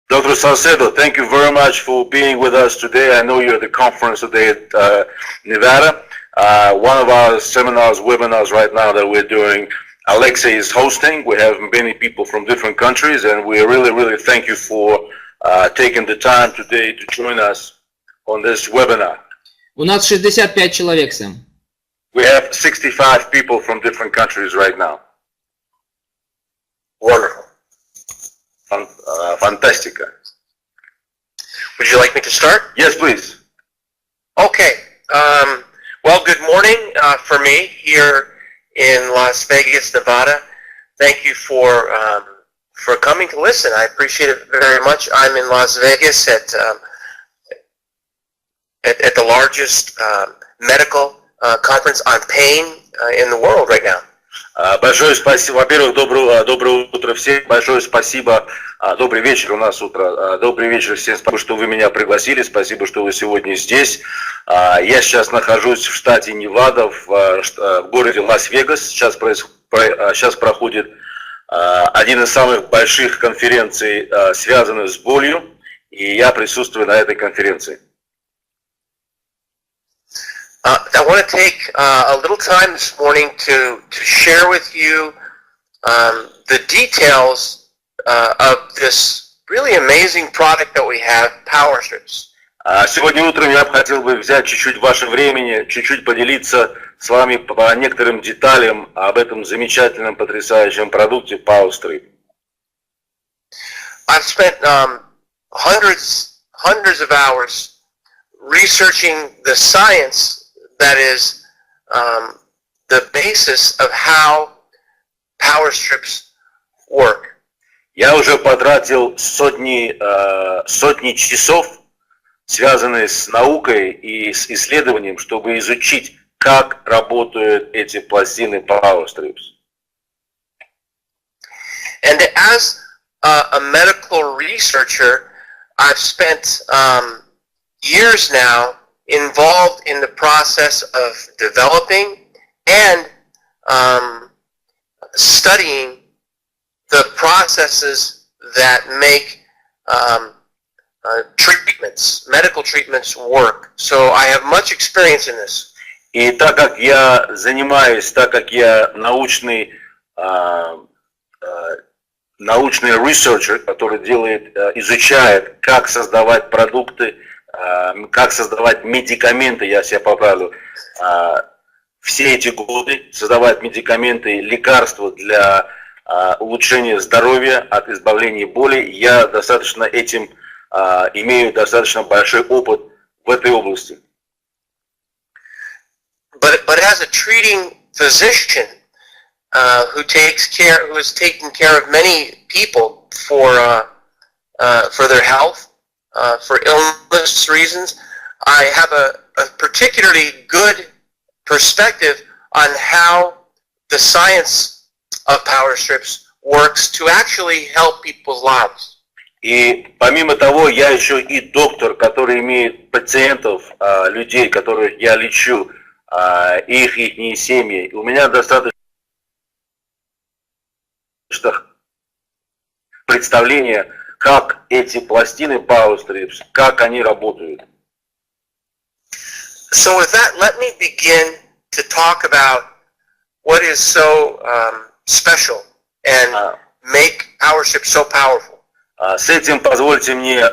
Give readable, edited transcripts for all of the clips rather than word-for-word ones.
Dr. Sauседо, thank you very much for being with us today. I know you're at the conference today at Nevada. One of our seminars, webinars right now that we're doing, Alexei is hosting. We have many people from different countries, and we really thank you for taking the time today to join us on this webinar. У нас 65 человек, Сэм. We have 65 people from different countries right now. Wonderful. Fantastica. Would you like me to start? Yes, please. Okay. Well, good morning for me here in Las Vegas, Nevada. Thank you for coming to listen. I appreciate it very much. I'm in Las Vegas at the largest medical conference on pain in the world right now. Большое спасибо. Во-первых, доброе утро всем. Большое спасибо. Добрый вечер, у нас утро. Добрый вечер всем. Спасибо, что вы меня пригласили. Спасибо, что вы сегодня здесь. Я сейчас нахожусь в штате Невада, в городе Лас-Вегас. Сейчас проходит один из самых больших конференций, связанных с болью. И я присутствую на этой конференции. I want to take a little time this morning to share with you the details of this really amazing product that we have, Power Strips. Сегодня утром я бы хотел взять чуть-чуть ваше времени, чуть-чуть поделиться с вами по некоторым деталям об этом замечательном, потрясающем продукте Power Strip. I've spent hundreds of hours researching the science that is the basis of how Power Strips work. Я уже потратил сотни часов, связанные с наукой и с исследованием, чтобы изучить, как работают эти пластины Power Strips. And as a medical researcher, I've spent years now involved in the process of developing and studying the processes that make medical treatments work. So I have much experience in this. И так как я занимаюсь, так как я научный researcher, который изучает, как создавать продукты, как создавать медикаменты, я себя поправлю, все эти годы создавать медикаменты, лекарства для улучшения здоровья, от избавления боли, я имею достаточно большой опыт в этой области. But as a treating physician who is taking care of many people for their health, for illness reasons, I have a particularly good perspective on how the science of Power Strips works to actually help people's lives. И помимо того, я еще и доктор, который имеет пациентов, людей, которых я лечу, их семьи. У меня достаточно представления, как эти пластины Power Strips, как они работают. So with that, let me begin to talk about what is so special and make Power Strips so powerful. С этим позвольте мне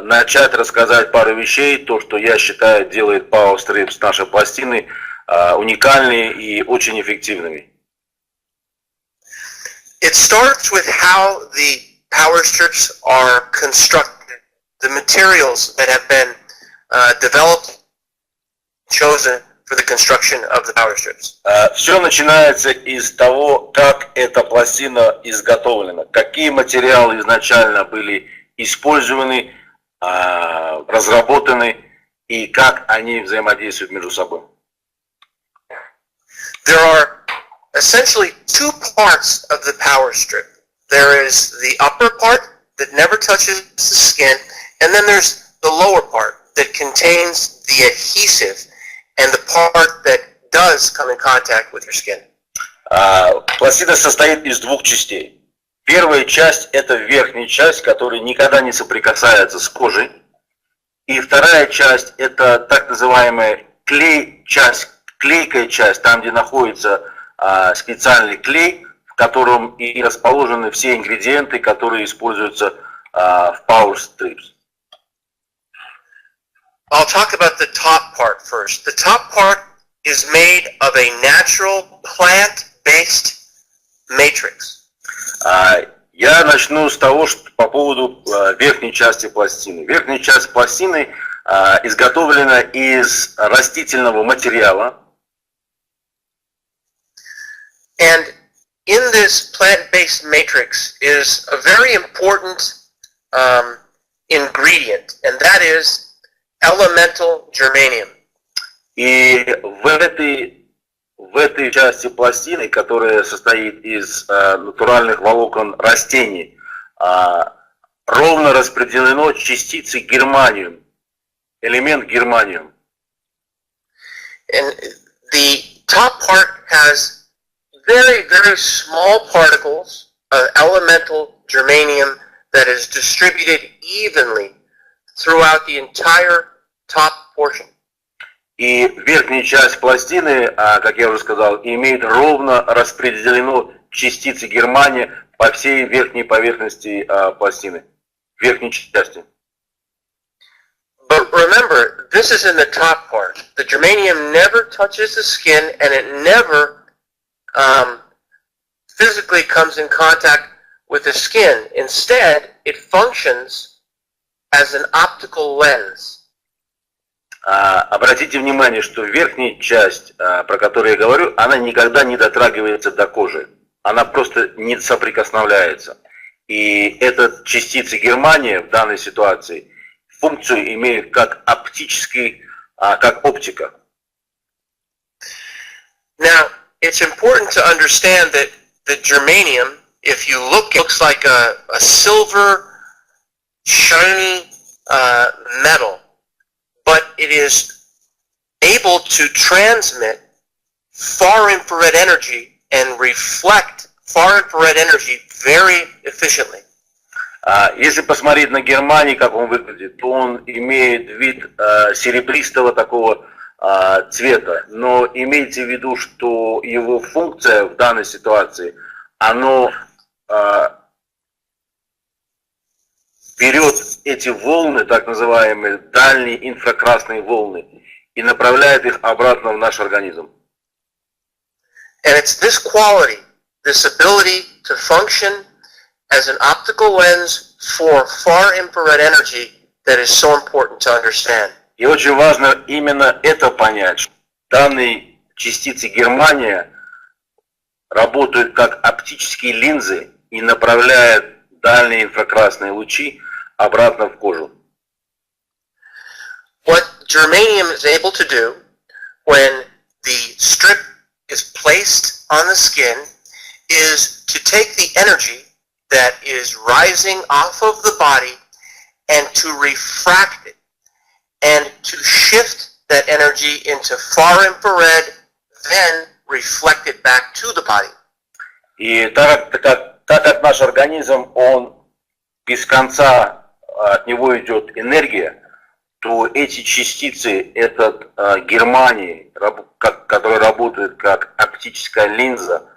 начать рассказать пару вещей, то, что я считаю делает Power Strips, наши пластины, уникальными и очень эффективными. It starts with how the Power Strips are constructed, the materials that have been developed, chosen for the construction of the Power Strips. Все начинается из того, как эта пластина изготовлена, какие материалы изначально были использованы, разработаны и как они взаимодействуют между собой. There are essentially two parts of the Power Strip. There is the upper part that never touches the skin, and then there's the lower part that contains the adhesive and the part that does come in contact with your skin. Пластина состоит из двух частей. Первая часть – это верхняя часть, которая никогда не соприкасается с кожей. И вторая часть – это так называемая клейкая часть, там, где находится специальный клей, в котором и расположены все ингредиенты, которые используются в Power Strips. I'll talk about the top part first. The top part is made of a natural plant-based matrix. Я начну с того, что по поводу верхней части пластины. Верхняя часть пластины изготовлена из растительного материала. And in this plant-based matrix is a very important ingredient, and that is elemental germanium. И в этой части пластины, которая состоит из натуральных волокон растений, ровно распределено частицы германиум, элемент германиум. And the top part has very, very small particles of elemental germanium that is distributed evenly throughout the entire top portion. И верхняя часть пластины, как я уже сказал, имеет ровно распределено частицы германия по всей верхней поверхности пластины, верхней части. But remember, this is in the top part. The germanium never touches the skin, and it never physically comes in contact with the skin. Instead, it functions as an optical lens. Обратите внимание, что верхняя часть, про которую я говорю, она никогда не дотрагивается до кожи. Она просто не соприкосновляется. И эта частица германия в данной ситуации функцию имеет как оптический, как оптика. Now, it's important to understand that the germanium, if you look, it looks like a silver, shiny metal. But it is able to transmit far infrared energy and reflect far infrared energy very efficiently. Если посмотреть на германий, как он выглядит, то он имеет вид серебристого такого цвета. Но имейте в виду, что его функция в данной ситуации, оно берет эти волны, так называемые дальние инфракрасные волны, и направляет их обратно в наш организм. And it's this quality, this ability to function as an optical lens for far infrared energy that is so important to understand. И очень важно именно это понять, что данные частицы германия работают как оптические линзы и направляют дальние инфракрасные лучи обратно в кожу. What germanium is able to do when the strip is placed on the skin is to take the energy that is rising off of the body and to refract it and to shift that energy into far infrared, then reflect it back to the body. И так как наш организм, он без конца от него идет энергия, то эти частицы, этот германий, который работает как оптическая линза,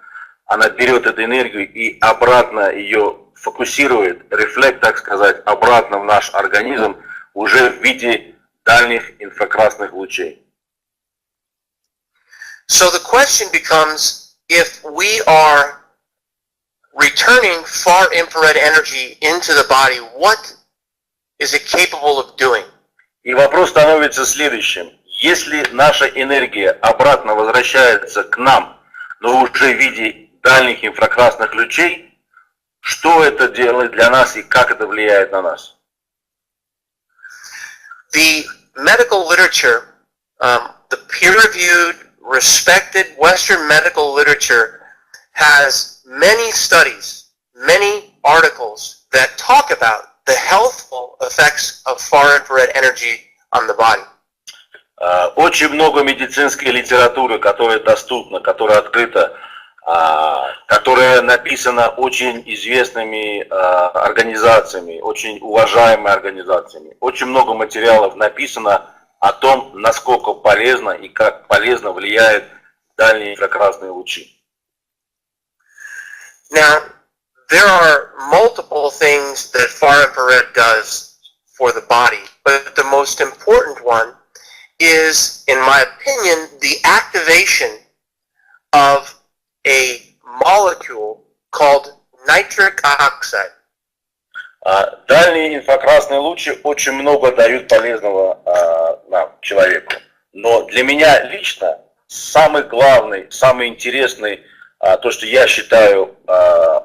она берет эту энергию и обратно ее фокусирует, рефлект, так сказать, обратно в наш организм уже в виде дальних инфракрасных лучей. So the question becomes, if we are returning far infrared energy into the body, what is it capable of doing? И вопрос становится следующим. Если наша энергия обратно возвращается к нам, но уже в виде дальних инфракрасных лучей, что это делает для нас и как это влияет на нас? The medical literature, the peer-reviewed, respected Western medical literature has many studies, many articles that talk about the healthful effects of far infrared energy on the body. Очень много медицинской литературы, которая доступна, которая открыта, которая написана очень известными организациями, очень уважаемыми организациями. Очень много материалов написано о том, насколько полезно и как полезно влияют дальние инфракрасные лучи. Now, there are multiple things that far infrared does for the body, but the most important one is, in my opinion, the activation of a molecule called nitric oxide. Дальние инфракрасные лучи очень много дают полезного нам, человеку. Но для меня лично самый главный, самый интересный, то, что я считаю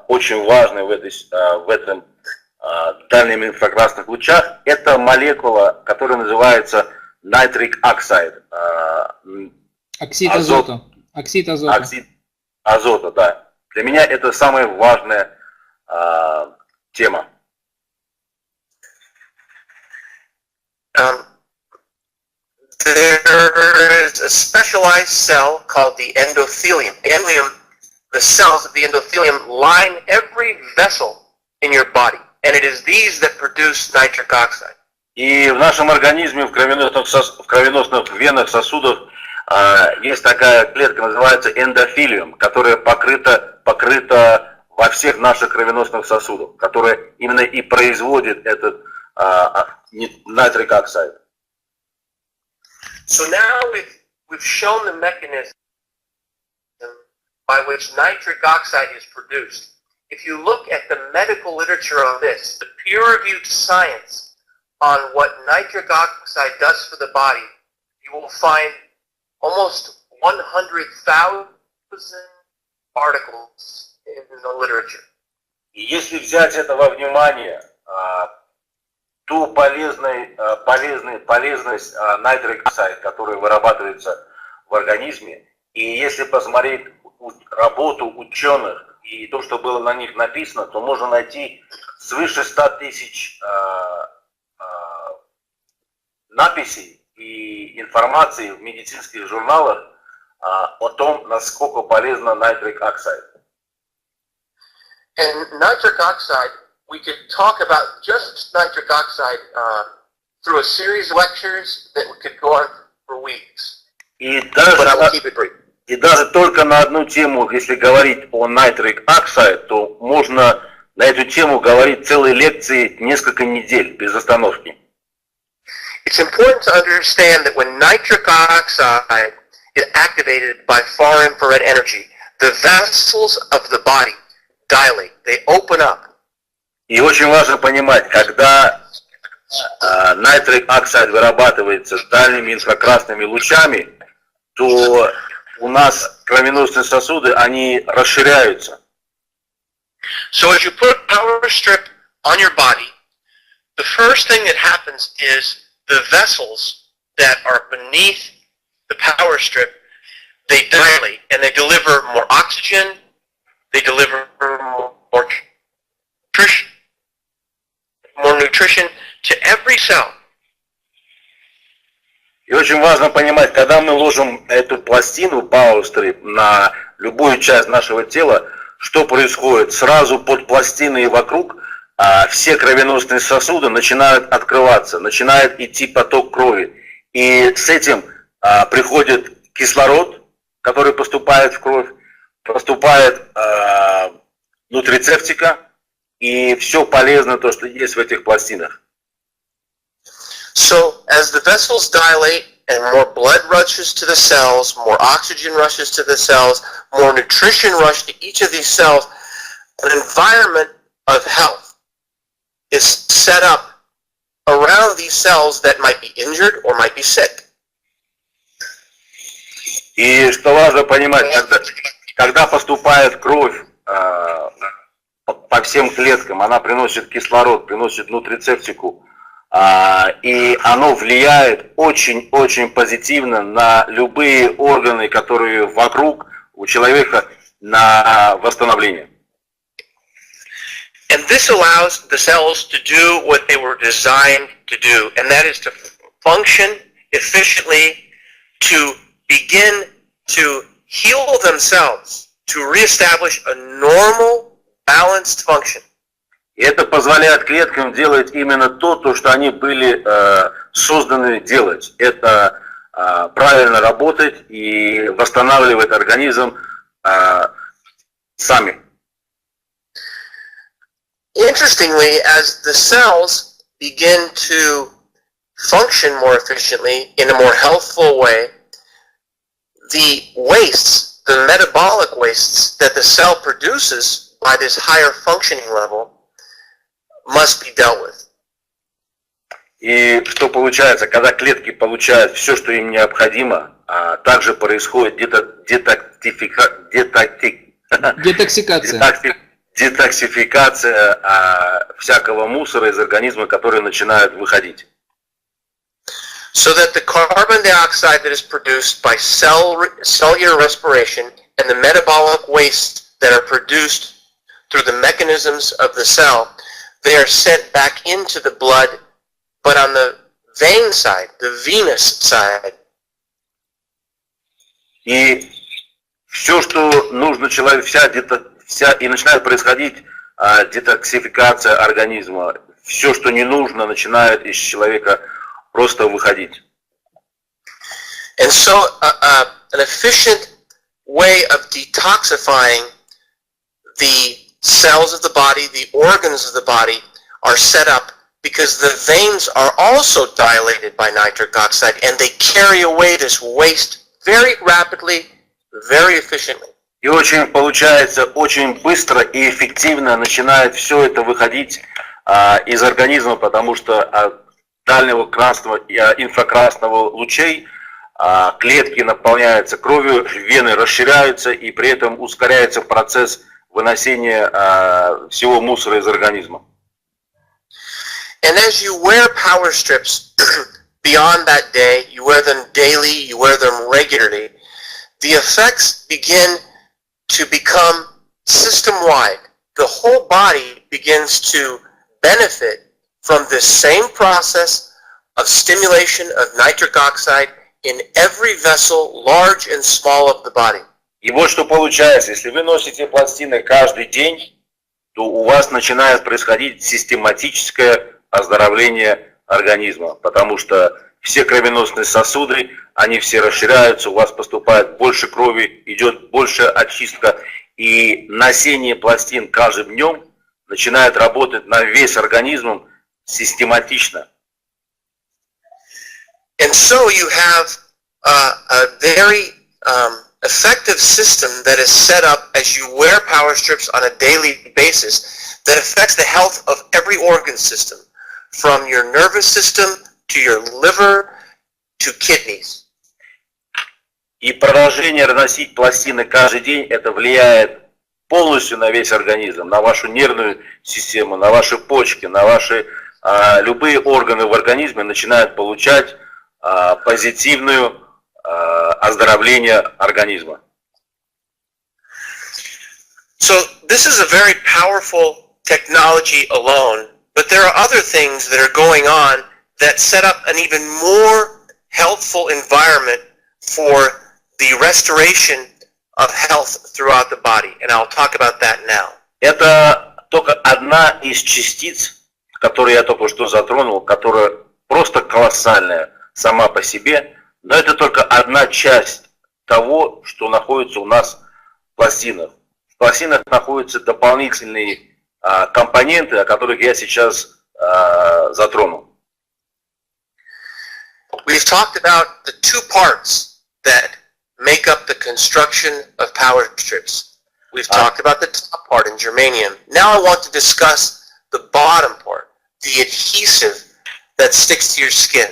очень важным в этом дальних инфракрасных лучах, это молекула, которая называется nitric oxide. Оксид азота. Оксид азота. Оксид азота, да. Для меня это самая важная тема. There is a specialized cell called the endothelium. The cells of the endothelium line every vessel in your body, and it is these that produce nitric oxide. И в нашем организме, в кровеносных венах, сосудах есть такая клетка, называется эндофилиум, которая покрыта во всех наших кровеносных сосудах, которая именно и производит этот nitric oxide. So now we've shown the mechanism by which nitric oxide is produced. If you look at the medical literature on this, the peer-reviewed science on what nitric oxide does for the body, you will find almost 100,000 articles in the literature. И если взять это во внимание, ту полезность nitric oxide, которая вырабатывается в организме, и если посмотреть работу ученых и то, что было на них написано, то можно найти свыше 100 тысяч написей и информации в медицинских журналах о том, насколько полезна nitric oxide. And nitric oxide, we could talk about just nitric oxide through a series of lectures that could go on for weeks. But I will keep it brief. И даже только на одну тему, если говорить о nitric oxide, то можно на эту тему говорить целые лекции несколько недель без остановки. It's important to understand that when nitric oxide is activated by far infrared energy, the vessels of the body dilate, they open up. И очень важно понимать, когда nitric oxide вырабатывается дальними инфракрасными лучами, то у нас кровеносные сосуды, они расширяются. So as you put a power strip on your body, the first thing that happens is the vessels that are beneath the power strip, they dilate and they deliver more oxygen, they deliver more nutrition to every cell. И очень важно понимать, когда мы ложим эту пластину, power strip, на любую часть нашего тела, что происходит? Сразу под пластиной и вокруг все кровеносные сосуды начинают открываться, начинает идти поток крови. И с этим приходит кислород, который поступает в кровь, поступает нутрицептика, и все полезно, то, что есть в этих пластинах. So, as the vessels dilate and more blood rushes to the cells, more oxygen rushes to the cells, more nutrition rushes to each of these cells, an environment of health is set up around these cells that might be injured or might be sick. И что важно понимать, когда поступает кровь по всем клеткам, она приносит кислород, приносит нутрицептику, и оно влияет очень-очень позитивно на любые органы, которые вокруг у человека, на восстановление. And this allows the cells to do what they were designed to do, and that is to function efficiently, to begin to heal themselves to reestablish a normal, balanced function. И это позволяет клеткам делать именно то, что они были созданы делать. Это правильно работать и восстанавливать организм сами. Interestingly, as the cells begin to function more efficiently in a more healthful way, the wastes, the metabolic wastes that the cell produces by this higher functioning level must be dealt with. И что получается, когда клетки получают все, что им необходимо, также происходит детоксификация всякого мусора из организма, который начинает выходить. So that the carbon dioxide that is produced by cellular respiration and the metabolic wastes that are produced through the mechanisms of the cell, they are sent back into the blood, but on the vein side, the venous side. И все, что нужно человеку, и начинает происходить детоксификация организма. Все, что не нужно, начинает из человека просто выходить. And so an efficient way of detoxifying the cells of the body, the organs of the body are set up because the veins are also dilated by nitric oxide and they carry away this waste very rapidly, very efficiently. И получается, очень быстро и эффективно начинает все это выходить из организма, потому что от дальнего красного и инфракрасного лучей клетки наполняются кровью, вены расширяются, и при этом ускоряется процесс выносения всего мусора из организма. And as you wear power strips beyond that day, you wear them daily, you wear them regularly, the effects begin to become system-wide. The whole body begins to benefit from this same process of stimulation of nitric oxide in every vessel, large and small of the body. И вот что получается, если вы носите пластины каждый день, то у вас начинает происходить систематическое оздоровление организма, потому что все кровеносные сосуды, они все расширяются, у вас поступает больше крови, идет больше очистка, и носение пластин каждым днем начинает работать на весь организм систематично. And so you have a very effective system that is set up as you wear power strips on a daily basis that affects the health of every organ system, from your nervous system to your liver to kidneys. И продолжение носить пластины каждый день, это влияет полностью на весь организм, на вашу нервную систему, на ваши почки, на ваши любые органы в организме начинают получать позитивное оздоровление организма. So this is a very powerful technology alone, but there are other things that are going on that set up an even more healthful environment for the restoration of health throughout the body, and I'll talk about that now. Это только одна из частиц, которую я только что затронул, которая просто колоссальная сама по себе, но это только одна часть того, что находится у нас в пластинах. В пластинах находятся дополнительные компоненты, о которых я сейчас затрону. We've talked about the two parts that make up the construction of power strips. We've talked about the top part in germanium. Now I want to discuss the bottom part, the adhesive that sticks to your skin.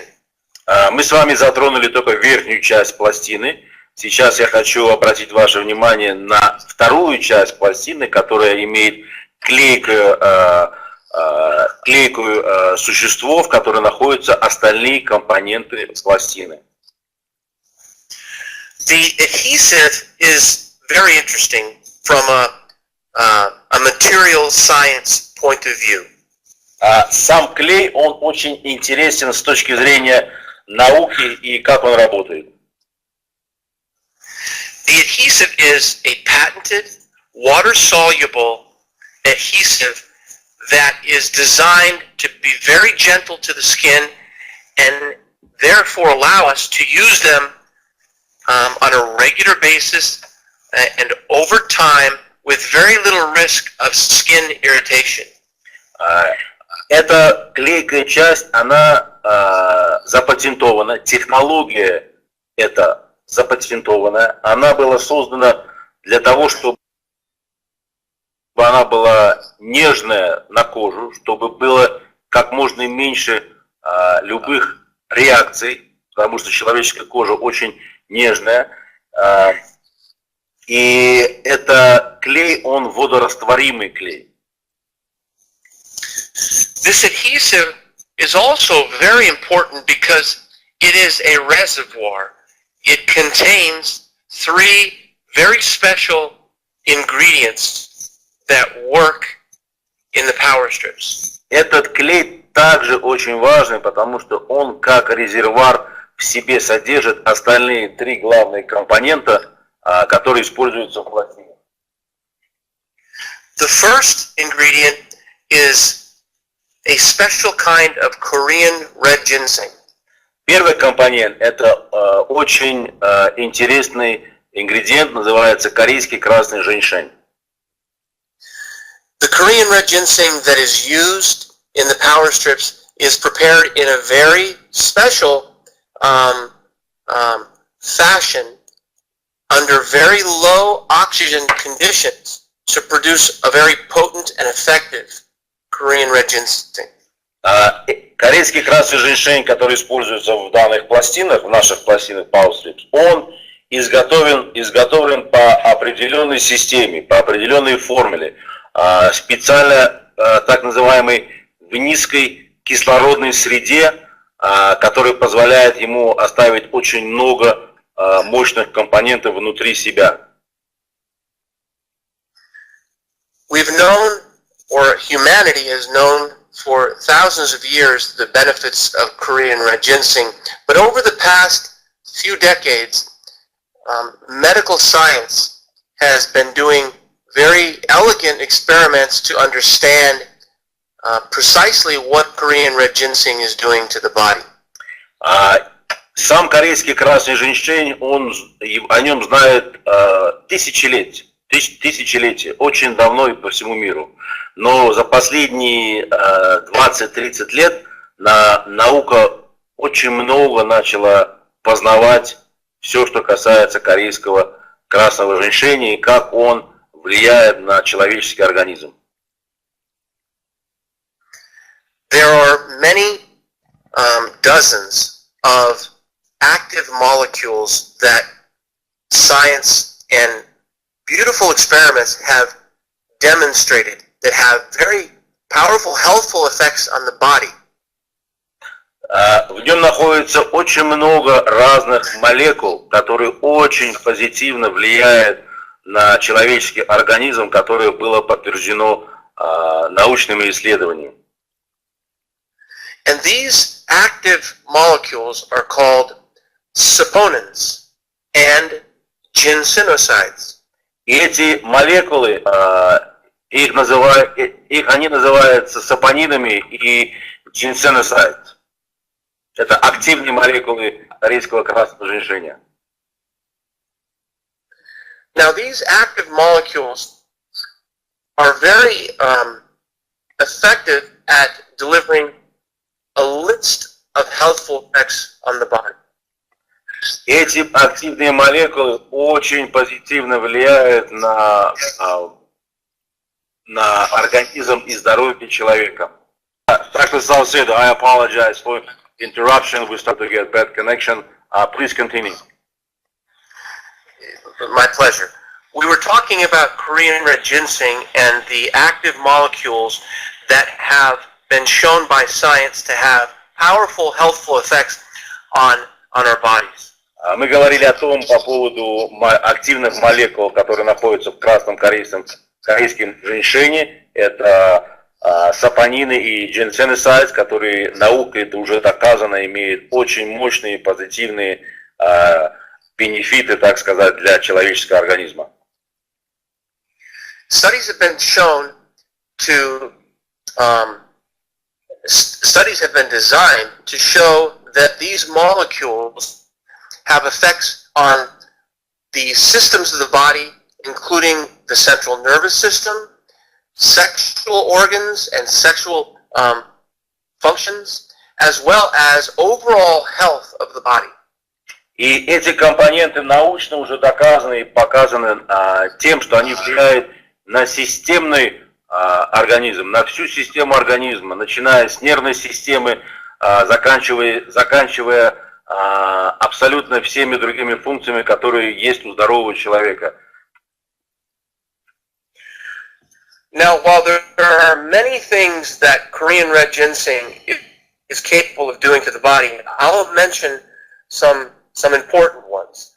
Мы с вами затронули только верхнюю часть пластины. Сейчас я хочу обратить ваше внимание на вторую часть пластины, которая имеет клейкое существо, в которой находятся остальные компоненты пластины. The adhesive is very interesting from a material science point of view. Сам клей, он очень интересен с точки зрения науки и как он работает. The adhesive is a patented, water-soluble adhesive that is designed to be very gentle to the skin and therefore allow us to use them on a regular basis and over time with very little risk of skin irritation. Эта клейкая часть, она запатентована, технология эта запатентованная, она была создана для того, чтобы она была нежная на кожу, чтобы было как можно меньше любых реакций, потому что человеческая кожа очень нежная. И это клей, он водорастворимый клей. This adhesive is also very important because it is a reservoir. It contains 3 very special ingredients that work in the power strips. Этот клей также очень важный, потому что он как резервуар в себе содержит остальные 3 главные компонента, которые используются в пластинах. The first ingredient is a special kind of Korean red ginseng. Первый компонент – это очень интересный ингредиент, называется корейский красный женьшень. The Korean red ginseng that is used in the power strips is prepared in a very special fashion under very low oxygen conditions to produce a very potent and effective Korean red ginseng. Корейский красный женьшень, который используется в данных пластинах, в наших пластинах Power Strips, он изготовлен по определенной системе, по определенной формуле, специально так называемой в низкой кислородной среде, которая позволяет ему оставить очень много мощных компонентов внутри себя. We've known, or humanity has known for thousands of years, the benefits of Korean red ginseng, but over the past few decades, medical science has been doing very elegant experiments to understand precisely what Korean red ginseng is doing to the body. Сам корейский красный женьшень, о нем знают тысячелетия, очень давно и по всему миру. Но за последние 20-30 лет наука очень много начала познавать все, что касается корейского красного женьшеня и как он влияет на человеческий организм. There are many dozens of active molecules that science and beautiful experiments have demonstrated that have very powerful, healthful effects on the body. В нем находится очень много разных молекул, которые очень позитивно влияют на человеческий организм, которое было подтверждено научными исследованиями. And these active molecules are called saponins and ginsenosides. И эти молекулы, они называются сапонинами и ginsenocytes. Это активные молекулы корейского красного женьшеня. Now these active molecules are very effective at delivering a list of healthful effects on the body. Эти активные молекулы очень позитивно влияют на организм и здоровье человека. Dr. Сауседо, I apologize for interruption. We start to get bad connection. Please continue. My pleasure. We were talking about Korean red ginseng and the active molecules that have been shown by science to have powerful, healthful effects on our bodies. Мы говорили о том по поводу активных молекул, которые находятся в красном корейском женьшене. Это сапонины и ginsenocytes, которые наукой это уже доказано имеют очень мощные позитивные бенефиты, так сказать, для человеческого организма. Studies have been shown to, studies have been designed to show that these molecules have effects on the systems of the body, including the central nervous system, sexual organs and sexual functions, as well as overall health of the body. И эти компоненты научно уже доказаны и показаны тем, что они влияют на системный организм, на всю систему организма, начиная с нервной системы, заканчивая абсолютно всеми другими функциями, которые есть у здорового человека. Now, while there are many things that Korean red ginseng is capable of doing to the body, I'll mention some important ones.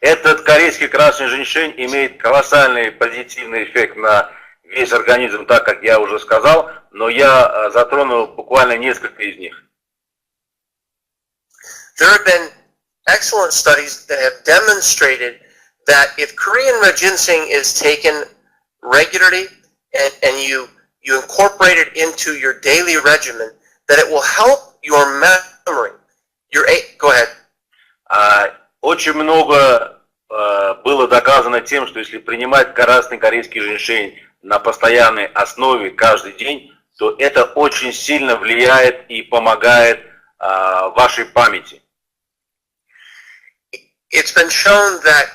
Этот корейский красный женьшень имеет колоссальный позитивный эффект на весь организм, так как я уже сказал, но я затрону буквально несколько из них. There have been excellent studies that have demonstrated that if Korean red ginseng is taken regularly and you incorporate it into your daily regimen, that it will help your memory. Go ahead. Очень много было доказано тем, что если принимать красный корейский женьшень на постоянной основе каждый день, то это очень сильно влияет и помогает вашей памяти. It's been shown that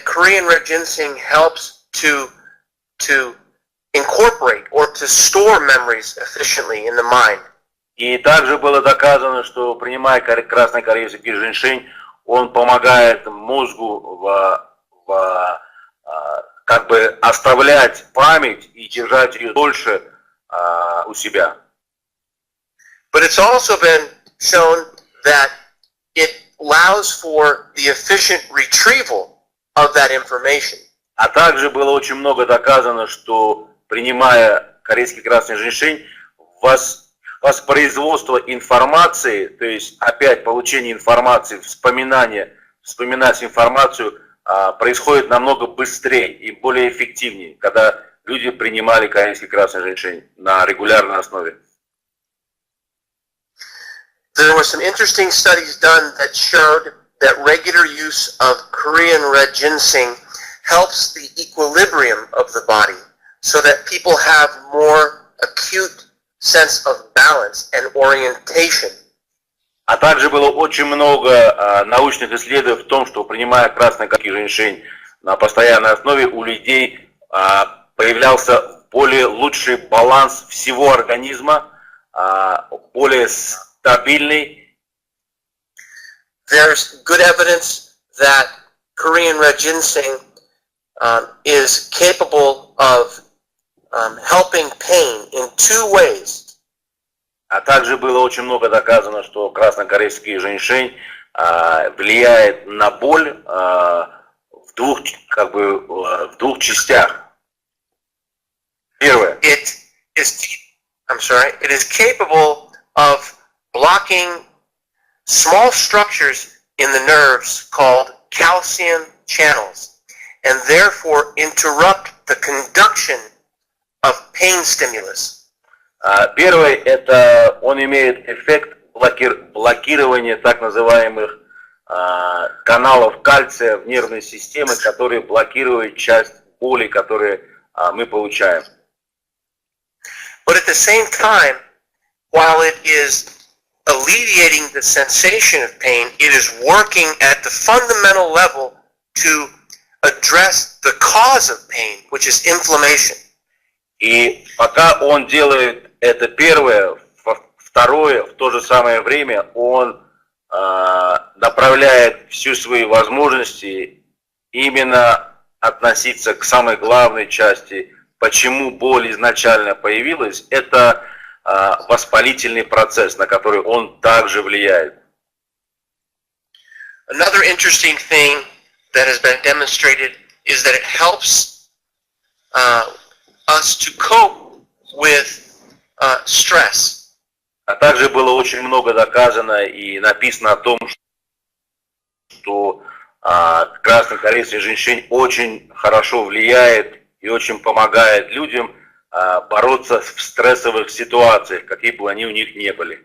Korean red ginseng helps to incorporate or to store memories efficiently in the mind. И также было доказано, что принимая красный корейский женьшень, он помогает мозгу как бы оставлять память и держать ее дольше у себя. But it's also been shown that it allows for the efficient retrieval of that information. А также было очень много доказано, что принимая корейский красный женьшень, воспроизводство информации, то есть опять получение информации, вспоминать информацию происходит намного быстрее и более эффективнее, когда люди принимали корейский красный женьшень на регулярной основе. There were some interesting studies done that showed that regular use of Korean red ginseng helps the equilibrium of the body so that people have more acute sense of balance and orientation. А также было очень много научных исследований в том, что принимая красный корейский женьшень на постоянной основе, у людей появлялся более лучший баланс всего организма, более стабильный. There's good evidence that Korean red ginseng is capable of helping pain in two ways. А также было очень много доказано, что краснокорейский женьшень влияет на боль в двух частях. Первое. It is capable of blocking small structures in the nerves called calcium channels, and therefore interrupt the conduction of pain stimulus. Первое, это он имеет эффект блокирования так называемых каналов кальция в нервной системе, которые блокируют часть боли, которые мы получаем. But at the same time, while it is alleviating the sensation of pain, it is working at the fundamental level to address the cause of pain, which is inflammation. И пока он делает это первое, второе, в то же самое время он направляет всю свои возможности именно относиться к самой главной части, почему боль изначально появилась, это воспалительный процесс, на который он также влияет. Another interesting thing that has been demonstrated is that it helps us to cope with stress. А также было очень много доказано и написано о том, что краснокорейский женьшень очень хорошо влияет и очень помогает людям бороться в стрессовых ситуациях, какие бы они у них не были.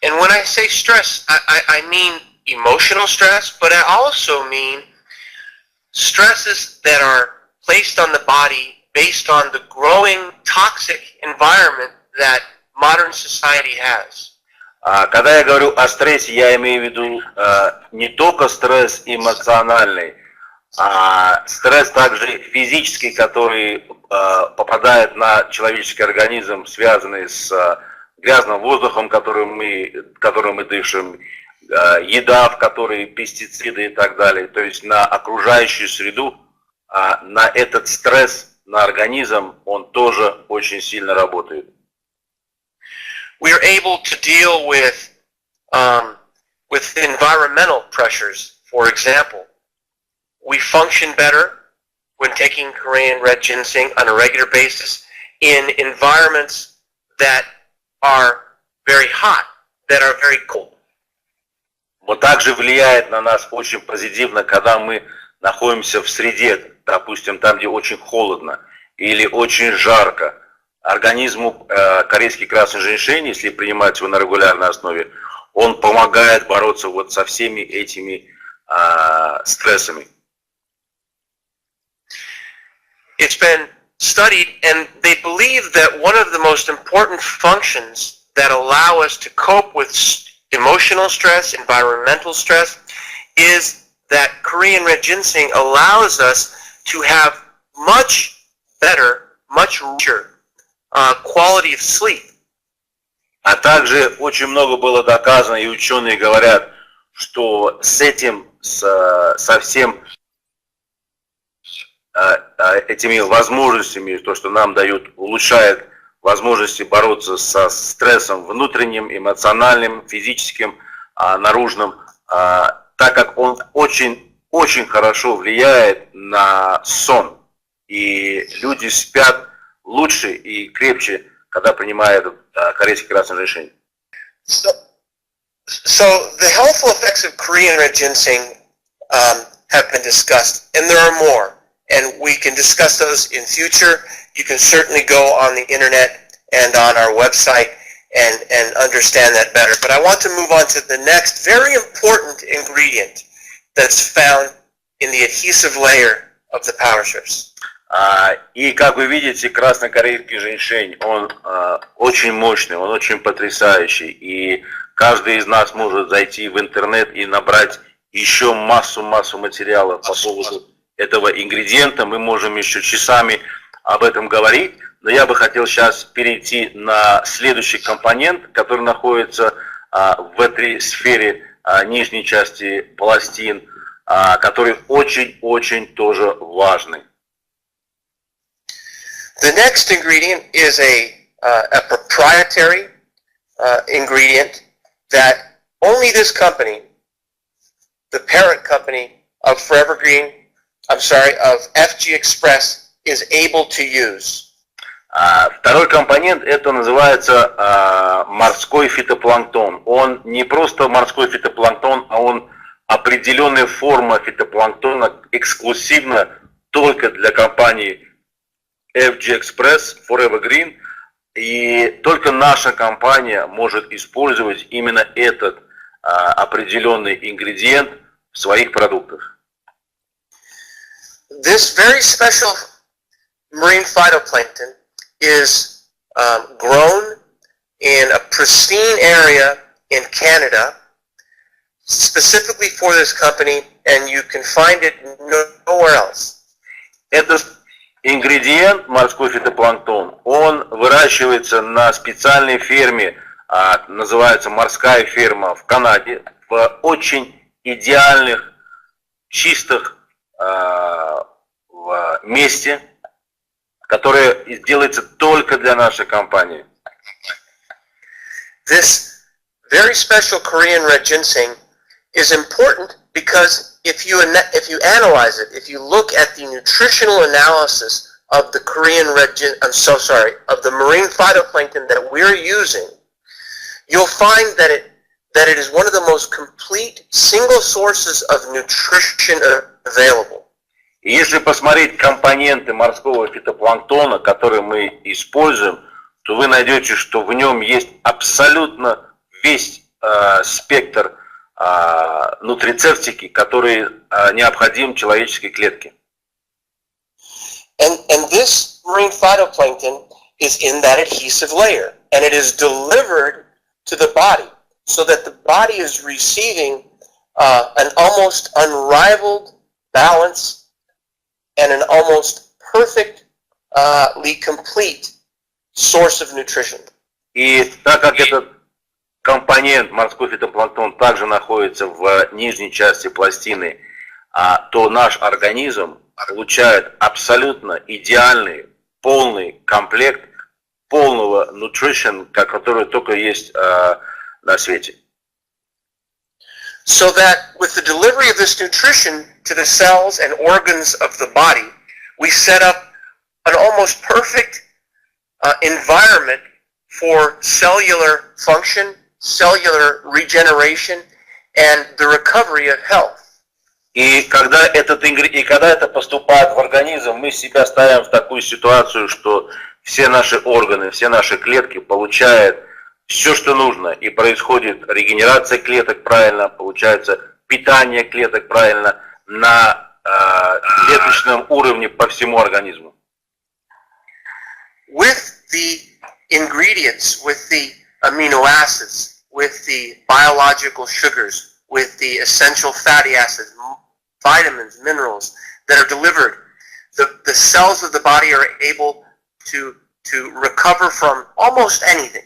And when I say stress, I mean emotional stress, but I also mean stresses that are placed on the body based on the growing toxic environment that modern society has. Когда я говорю о стрессе, я имею в виду не только стресс эмоциональный, а стресс также физический, который попадает на человеческий организм, связанный с грязным воздухом, которым мы дышим, еда, в которой пестициды и так далее, то есть на окружающую среду, на этот стресс, на организм, он тоже очень сильно работает. We are able to deal with environmental pressures. For example, we function better when taking Korean red ginseng on a regular basis in environments that are very hot, that are very cold. Вот также влияет на нас очень позитивно, когда мы находимся в среде, допустим, там, где очень холодно или очень жарко. Организму корейский красный женьшень, если принимать его на регулярной основе, он помогает бороться вот со всеми этими стрессами. It's been studied, and they believe that one of the most important functions that allow us to cope with emotional stress, environmental stress, is that Korean red ginseng allows us to have much better, much richer quality of sleep. А также очень много было доказано, и ученые говорят, что с этим, со всем этими возможностями, то, что нам дают, улучшает возможности бороться со стрессом внутренним, эмоциональным, физическим, наружным, так как он очень хорошо влияет на сон. И люди спят лучше и крепче, когда принимают корейский красный женьшень. So the healthful effects of Korean red ginseng have been discussed, and there are more. And we can discuss those in future. You can certainly go on the internet and on our website and understand that better. But I want to move on to the next very important ingredient that's found in the adhesive layer of the power strips. И как вы видите, краснокорейский женьшень, он очень мощный, он очень потрясающий. И каждый из нас может зайти в интернет и набрать еще массу материалов по поводу этого ингредиента. Мы можем еще часами об этом говорить. Но я бы хотел сейчас перейти на следующий компонент, который находится в этой сфере нижней части пластин, который очень тоже важный. The next ingredient is a proprietary ingredient that only this company, the parent company of of FGXpress, is able to use. Второй компонент, это называется морской фитопланктон. Он не просто морской фитопланктон, а он определенная форма фитопланктона, эксклюзивно только для компании FGXpress, Forever Green, и только наша компания может использовать именно этот определенный ингредиент в своих продуктах. This very special marine phytoplankton is grown in a pristine area in Canada, specifically for this company, and you can find it nowhere else. Этот ингредиент, морской фитопланктон, он выращивается на специальной ферме, называется морская ферма в Канаде, в очень идеальных, чистых месте, которое делается только для нашей компании. This very special Korean red ginseng is important because if you analyze it, if you look at the nutritional analysis of the of the marine phytoplankton that we're using, you'll find that that it is one of the most complete single sources of nutrition available. И если посмотреть компоненты морского фитопланктона, которые мы используем, то вы найдете, что в нем есть абсолютно весь спектр нутрицептики, который необходим человеческой клетке. And this marine phytoplankton is in that adhesive layer, and it is delivered to the body, so that the body is receiving an almost unrivaled balance and an almost perfectly complete source of nutrition. И так как этот компонент, морской фитопланктон, также находится в нижней части пластины, то наш организм получает абсолютно идеальный, полный комплект полного nutrition, который только есть на свете. So that with the delivery of this nutrition to the cells and organs of the body, we set up an almost perfect environment for cellular function, cellular regeneration, and the recovery of health. И когда это поступает в организм, мы себя ставим в такую ситуацию, что все наши органы, все наши клетки получают все, что нужно, и происходит регенерация клеток правильно, получается питание клеток правильно на клеточном уровне по всему организму. With the ingredients, with the amino acids, with the biological sugars, with the essential fatty acids, vitamins, minerals that are delivered, the cells of the body are able to recover from almost anything.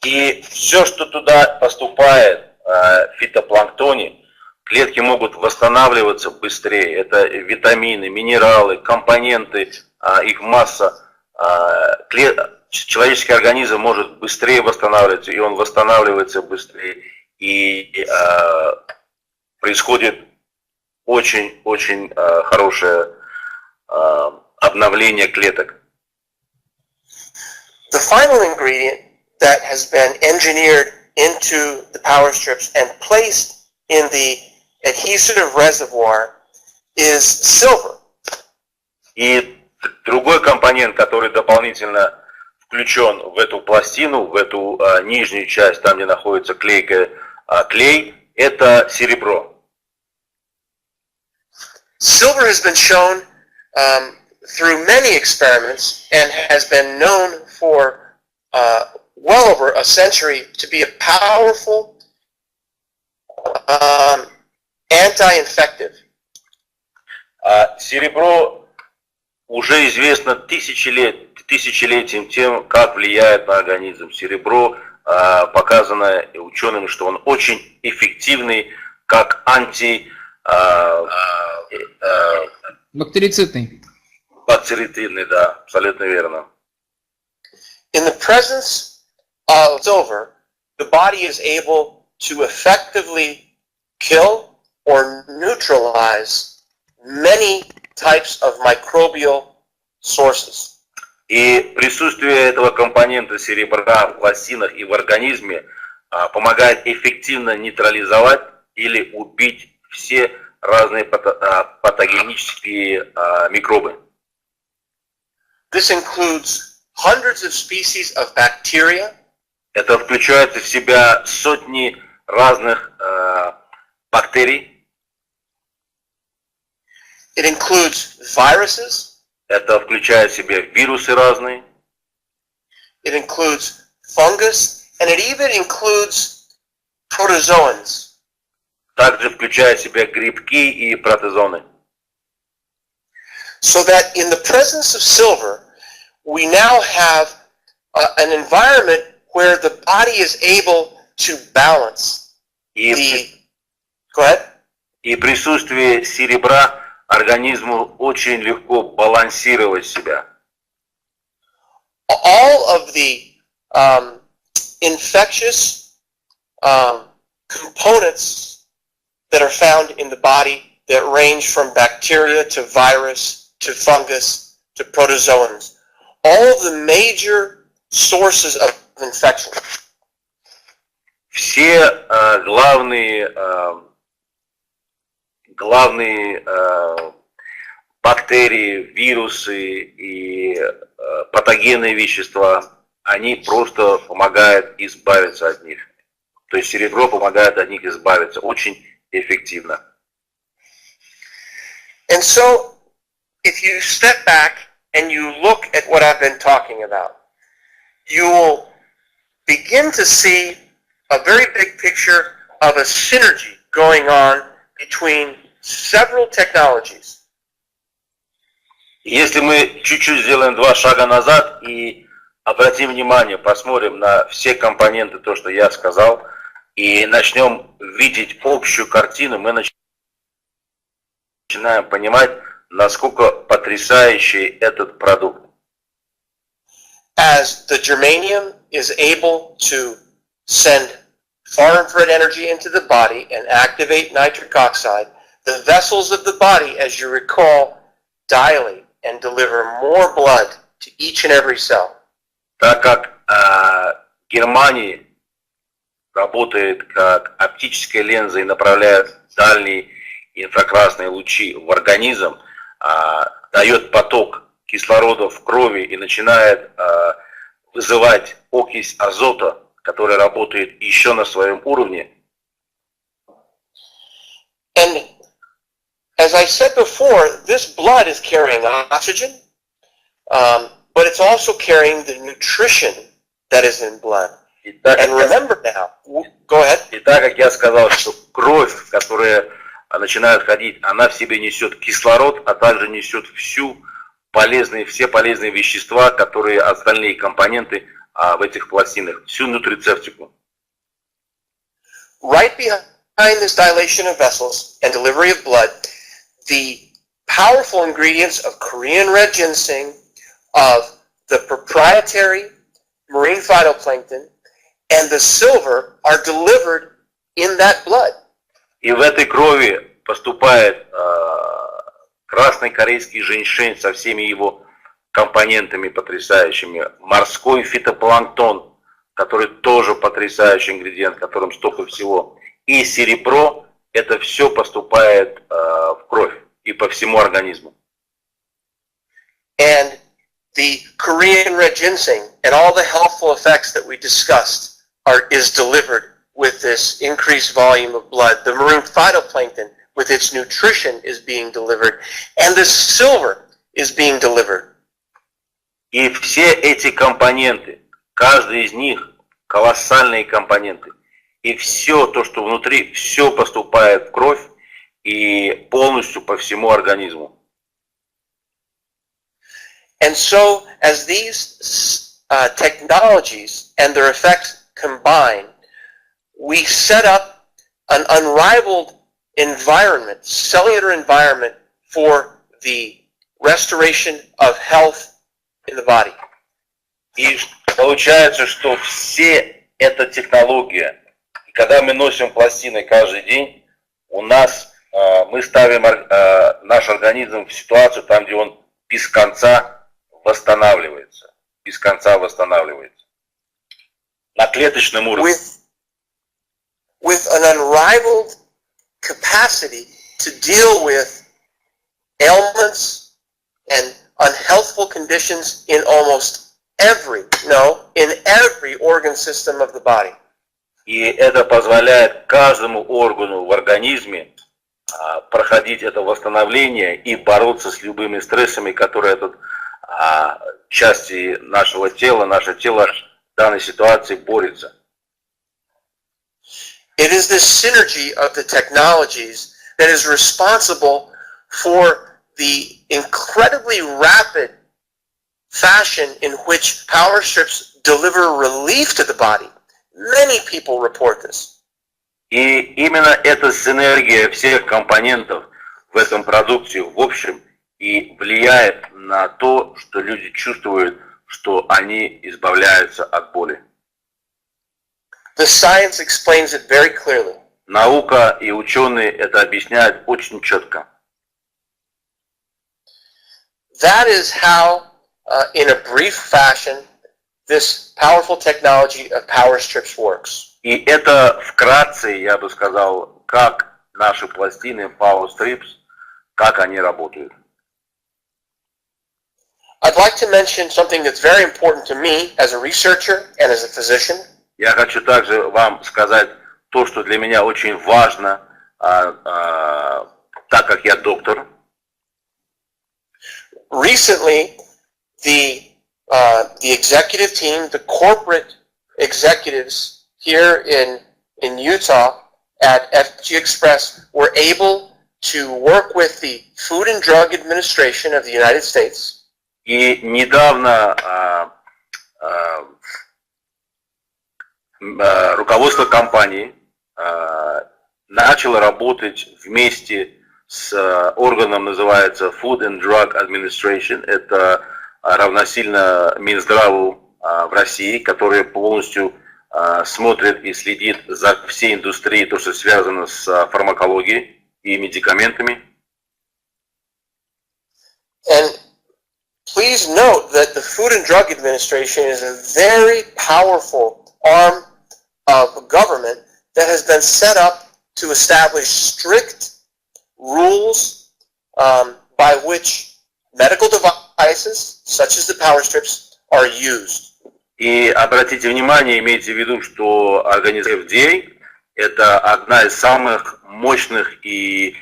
И все, что туда поступает в фитопланктоне, клетки могут восстанавливаться быстрее. Это витамины, минералы, компоненты, их масса. Человеческий организм может быстрее восстанавливаться, и он восстанавливается быстрее. И происходит очень-очень хорошее обновление клеток. The final ingredient that has been engineered into the power strips and placed in the adhesive reservoir is silver. И другой компонент, который дополнительно включен в эту пластину, в эту нижнюю часть, там где находится клей, это серебро. Silver has been shown through many experiments and has been known for well over a century to be a powerful anti-infective. Серебро уже известно тысячелетиям тем, как влияет на организм. Серебро показано учеными, что он очень эффективный, как Бактерицидный. Бактерицидный, да, абсолютно верно. In the presence of silver, the body is able to effectively kill or neutralize many types of microbial sources. И присутствие этого компонента серебра в пластинах и в организме помогает эффективно нейтрализовать или убить все разные патогенические микробы. This includes hundreds of species of bacteria. Это включает в себя сотни разных бактерий. It includes viruses. Это включает в себя вирусы разные. It includes fungus, and it even includes protozoans. Также включает в себя грибки и протозоны. So that in the presence of silver, we now have an environment where the body is able to balance Go ahead. И присутствие серебра организму очень легко балансировать себя. All of the infectious components that are found in the body that range from bacteria to virus to fungus to protozoans, all of the major sources of infection. все главные бактерии, вирусы и патогенные вещества, они просто помогают избавиться от них. То есть серебро помогает от них избавиться очень эффективно. And so, if you step back and you look at what I've been talking about, you will begin to see a very big picture of a synergy going on between several technologies. Если мы чуть-чуть сделаем 2 шага назад и обратим внимание, посмотрим на все компоненты, то, что я сказал, и начнем видеть общую картину, мы начинаем понимать, насколько потрясающий этот продукт. As the germanium is able to send far-infrared energy into the body and activate nitric oxide, the vessels of the body, as you recall, dilate and deliver more blood to each and every cell. Так как Германия работает как оптическая линза и направляет дальние инфракрасные лучи в организм, дает поток кислорода в крови и начинает вызывать окись азота, который работает еще на своем уровне. And as I said before, this blood is carrying oxygen, but it's also carrying the nutrition that is in blood. And remember now, go ahead. И так как я сказал, что кровь, которая начинает ходить, она в себе несет кислород, а также несет все полезные вещества, которые остальные компоненты в этих пластинах, всю нутрицептику. Right behind this dilation of vessels and delivery of blood, the powerful ingredients of Korean red ginseng, of the proprietary marine phytoplankton, and the silver are delivered in that blood. И в этой крови поступает красный корейский женьшень со всеми его компонентами потрясающими, морской фитопланктон, который тоже потрясающий ингредиент, в котором столько всего, и серебро, это все поступает в кровь и по всему организму. And the Korean red ginseng and all the healthful effects that we discussed is delivered with this increased volume of blood. The marine phytoplankton with its nutrition is being delivered, and the silver is being delivered. И все эти компоненты, каждый из них колоссальные компоненты, и все то, что внутри, все поступает в кровь и полностью по всему организму. And so, as these technologies and their effects combine, we set up an unrivaled environment, cellular environment for the restoration of health in the body. И получается, что все эта технология, и когда мы носим пластины каждый день, у нас мы ставим наш организм в ситуацию, там, где он без конца восстанавливается. На клеточном уровне. With an unrivaled capacity to deal with ailments and unhealthful conditions in every organ system of the body. И это позволяет каждому органу в организме проходить это восстановление и бороться с любыми стрессами, которые тут части нашего тела, наше тело в данной ситуации борется. It is this synergy of the technologies that is responsible for the incredibly rapid fashion in which power strips deliver relief to the body. Many people report this. И именно эта синергия всех компонентов в этом продукте в общем и влияет на то, что люди чувствуют, что они избавляются от боли. The science explains it very clearly. Наука и ученые это объясняют очень четко. That is how, in a brief fashion, this powerful technology of power strips works. И это вкратце, я бы сказал, как наши пластины Power Strips, как они работают. I'd like to mention something that's very important to me as a researcher and as a physician. Я хочу также вам сказать то, что для меня очень важно, так как я доктор. Recently, the executive team, the corporate executives here in Utah at FGXpress were able to work with the Food and Drug Administration of the United States. И недавно руководство компании начало работать вместе с органом, называется Food and Drug Administration. Это равносильно Минздраву в России, который полностью смотрит и следит за всей индустрией, то, что связано с фармакологией и медикаментами. And please note that the Food and Drug Administration is a very powerful arm of government that has been set up to establish strict rules by which medical devices, such as the Power Strips, are used. И обратите внимание, имейте в виду, что организация FDA – это одна из самых мощных и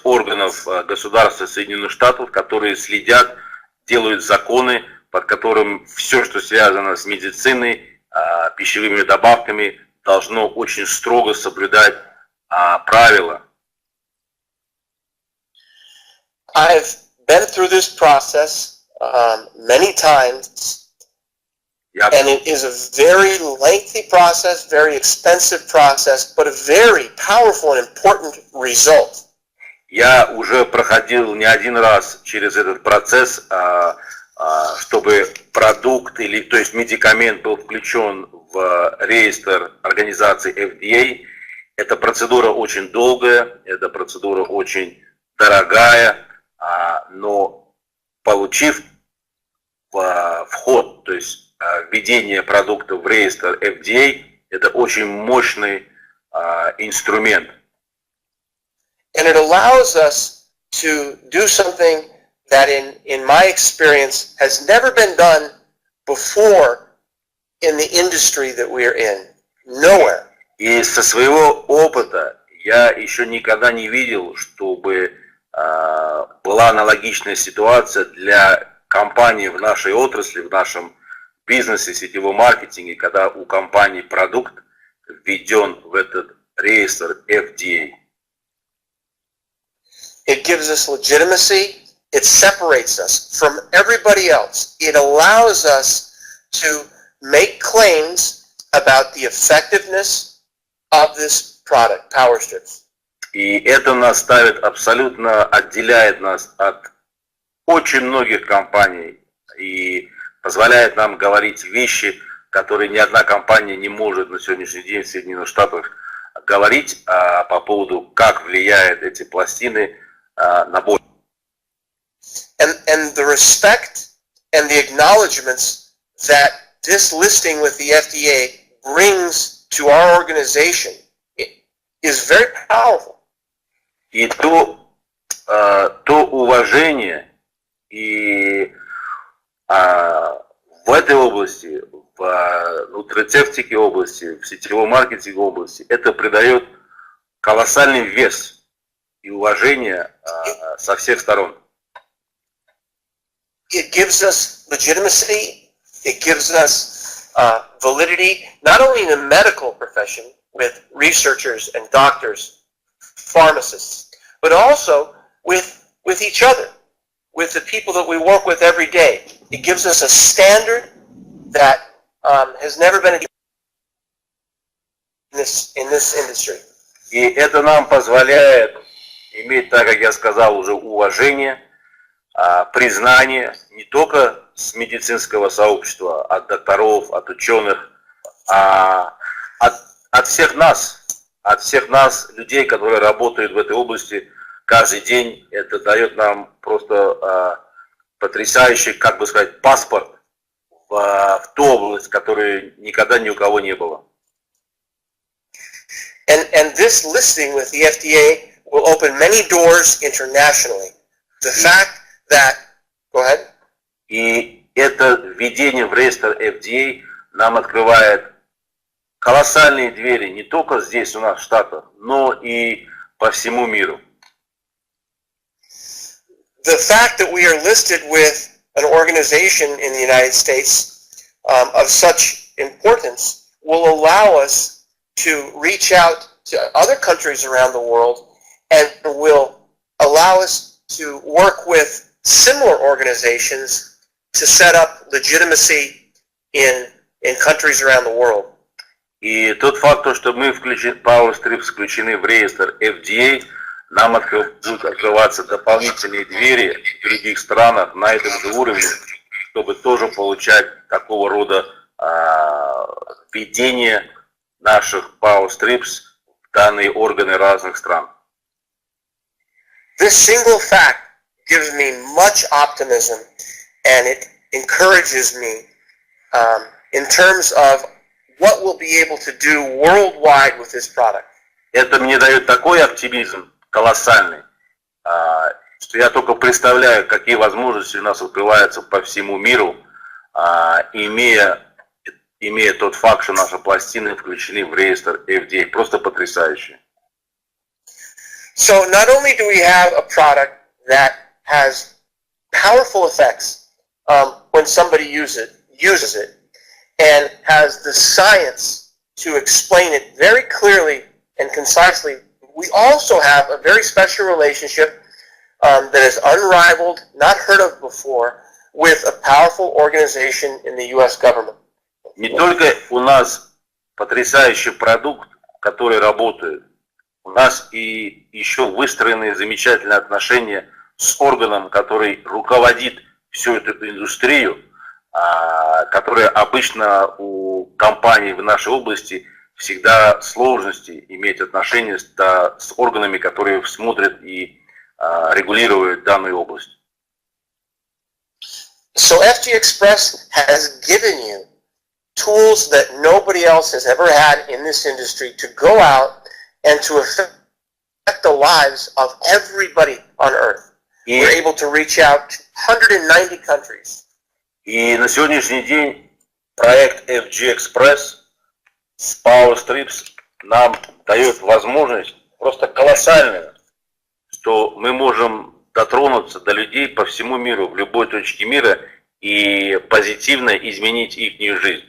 органов государства Соединенных Штатов, которые следят, делают законы, под которым все, что связано с медициной, пищевыми добавками, должно очень строго соблюдать правила. I've been through this process many times, and it is a very lengthy process, very expensive process, but a very powerful and important result. Я уже проходил не один раз через этот процесс, чтобы продукт, или, то есть медикамент был включен в реестр организации FDA. Эта процедура очень долгая, эта процедура очень дорогая, но получив вход, то есть введение продукта в реестр FDA, это очень мощный инструмент. And it allows us to do something that in my experience has never been done before in the industry that we're in. Nowhere. И со своего опыта я еще никогда не видел, чтобы была аналогичная ситуация для компаний в нашей отрасли, в нашем бизнесе, сетевом маркетинге, когда у компании продукт введен в этот реестр FDA. It gives us legitimacy. It separates us from everybody else. It allows us to make claims about the effectiveness of this product, Power Strips. И это нас ставит, абсолютно отделяет нас от очень многих компаний и позволяет нам говорить вещи, которые ни одна компания не может на сегодняшний день в Соединенных Штатах говорить по поводу, как влияют эти пластины на боль. And the respect and the acknowledgments that this listing with the FDA brings to our organization is very powerful. И то уважение и в этой области, в нутрицептике области, в сетевом маркетинге области, это придает колоссальный вес и уважение со всех сторон. It gives us legitimacy. It gives us validity, not only in the medical profession with researchers and doctors, pharmacists, but also with each other, with the people that we work with every day. It gives us a standard that has never been in this industry. И это нам позволяет иметь, так как я сказал, уже уважение, признание не только с медицинского сообщества, от докторов, от ученых, а от всех нас, людей, которые работают в этой области каждый день. Это дает нам просто потрясающий, как бы сказать, паспорт в ту область, которой никогда ни у кого не было. And this listing with the FDA will open many doors internationally. The fact that, go ahead. И это введение в реестр FDA нам открывает колоссальные двери не только здесь у нас в Штатах, но и по всему миру. The fact that we are listed with an organization in the United States of such importance will allow us to reach out to other countries around the world and will allow us to work with similar organizations to set up legitimacy in countries around the world. И тот факт, что мы Strips включены в реестр FDA, нам будут открываться дополнительные двери в других странах на этом же уровне, чтобы тоже получать такого рода введение наших Strips в данные органы разных стран. This single fact gives me much optimism, and it encourages me in terms of what we'll be able to do worldwide with this product. Это мне дает такой оптимизм колоссальный, что я только представляю, какие возможности у нас открываются по всему миру, имея тот факт, что наши пластины включены в реестр FDA. Просто потрясающе. So not only do we have a product that has powerful effects when somebody uses it, and has the science to explain it very clearly and concisely, we also have a very special relationship that is unrivaled, not heard of before, with a powerful organization in the U.S. government. Не только у нас потрясающий продукт, который работает, у нас и еще выстроены замечательные отношения с органом, который руководит всю эту индустрию, которая обычно у компаний в нашей области всегда сложности иметь отношения с органами, которые смотрят и регулируют данную область. So FGXpress has given you tools that nobody else has ever had in this industry to go out and to affect the lives of everybody on Earth. We're able to reach out to 190 countries. И на сегодняшний день проект FGXpress с Strips нам дает возможность просто колоссальную, что мы можем дотронуться до людей по всему миру, в любой точке мира и позитивно изменить их жизнь.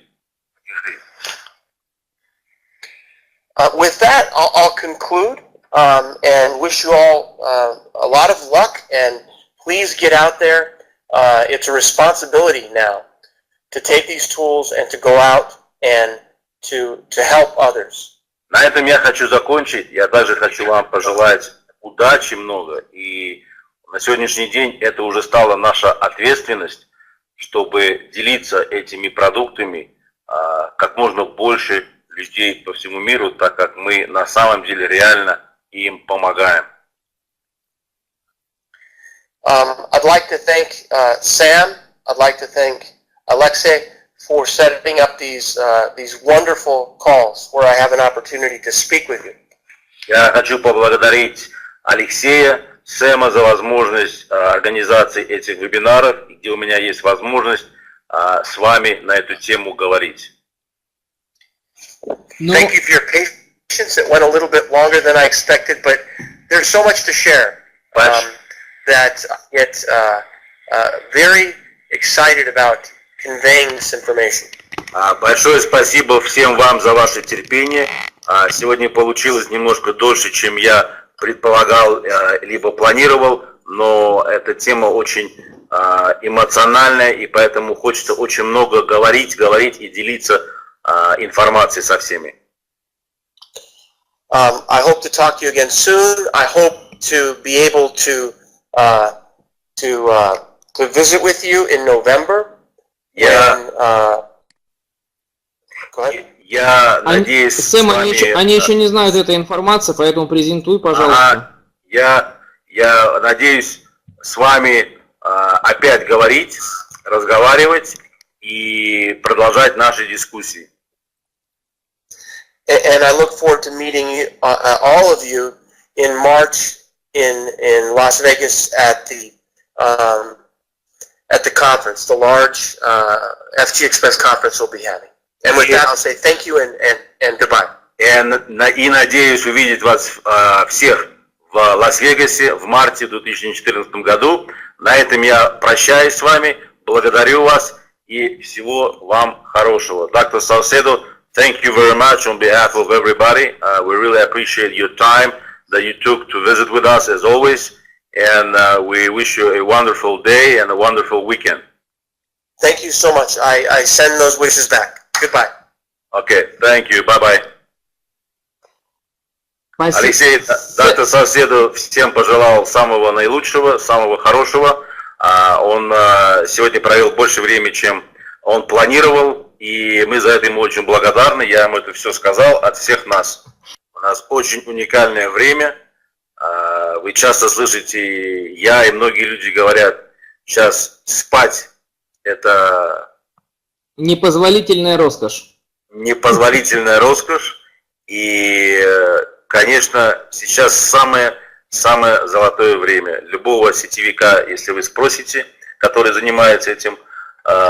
With that, I'll conclude and wish you all a lot of luck, and please get out there. It's a responsibility now to take these tools and to go out and to help others. На этом я хочу закончить. Я также хочу вам пожелать удачи много. И на сегодняшний день это уже стала наша ответственность, чтобы делиться этими продуктами как можно больше людей по всему миру, так как мы на самом деле реально им помогаем. I'd like to thank Sam. I'd like to thank Alexei for setting up these wonderful calls where I have an opportunity to speak with you. Я хочу поблагодарить Алексея, Сэма за возможность организации этих вебинаров, где у меня есть возможность с вами на эту тему говорить. Thank you for your patience. It went a little bit longer than I expected, but there's so much to share that I get very excited about conveying this information. Большое спасибо всем вам за ваше терпение. Сегодня получилось немножко дольше, чем я предполагал, либо планировал, но эта тема очень эмоциональная, и поэтому хочется очень много говорить и делиться информацией со всеми. I hope to talk to you again soon. I hope to be able to visit with you in November. Я надеюсь, Сэм, они еще не знают этой информации, поэтому презентуй, пожалуйста. Я надеюсь с вами опять говорить, разговаривать и продолжать наши дискуссии. and I look forward to meeting you, all of you in March in Las Vegas at the conference, the large FGXpress conference we'll be having. And with that, I'll say thank you and goodbye. И надеюсь увидеть вас всех в Лас-Вегасе в марте 2014 году. На этом я прощаюсь с вами, благодарю вас и всего вам хорошего. Доктор Сауседо, thank you very much on behalf of everybody. We really appreciate your time that you took to visit with us as always. And we wish you a wonderful day and a wonderful weekend. Thank you so much. I send those wishes back. Goodbye. Okay, thank you. Bye-bye. Алексей, доктор Сауседо всем пожелал самого наилучшего, самого хорошего. Он сегодня провел больше времени, чем он планировал, и мы за это ему очень благодарны. Я ему это все сказал от всех нас. У нас очень уникальное время. Вы часто слышите, я и многие люди говорят, сейчас спать это непозволительная роскошь. Непозволительная роскошь. И, конечно, сейчас самое золотое время. Любого сетевика, если вы спросите, который занимается этим,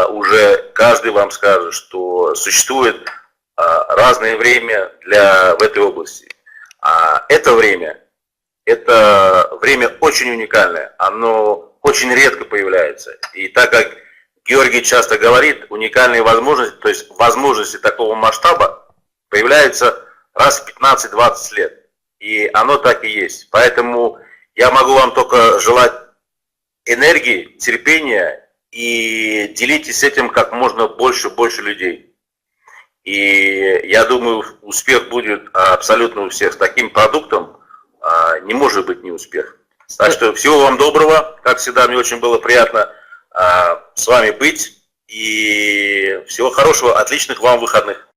уже каждый вам скажет, что существует разное время в этой области. Это время очень уникальное, оно очень редко появляется. И так как Георгий часто говорит, уникальные возможности, то есть возможности такого масштаба появляются раз в 15-20 лет. И оно так и есть. Поэтому я могу вам только желать энергии, терпения и делитесь этим как можно больше людей. И я думаю, успех будет абсолютно у всех. С таким продуктом не может быть не успех. Так что всего вам доброго. Как всегда, мне очень было приятно с вами быть. И всего хорошего, отличных вам выходных.